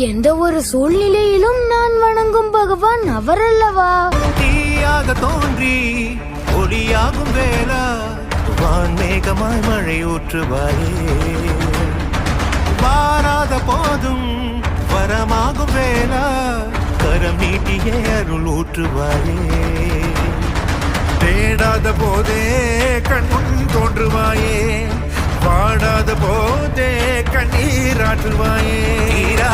எந்த ஒரு சூழ்நிலையிலும் நான் வணங்கும் பகவான் அவரல்லவா? தீயாக தோன்றி ஒளியாகும் வேளா வான்மேகமாய் மழை ஊற்றுவாயே. வாராத போதும் வரமாகும் வேளா கரம் நீட்டியே அருள் ஊற்றுவாயே. தேடாத போதே கண்முன் தோன்றுவாயே, வாடாத போதே கண்ணீர் ஆற்றுவாயே. தீரா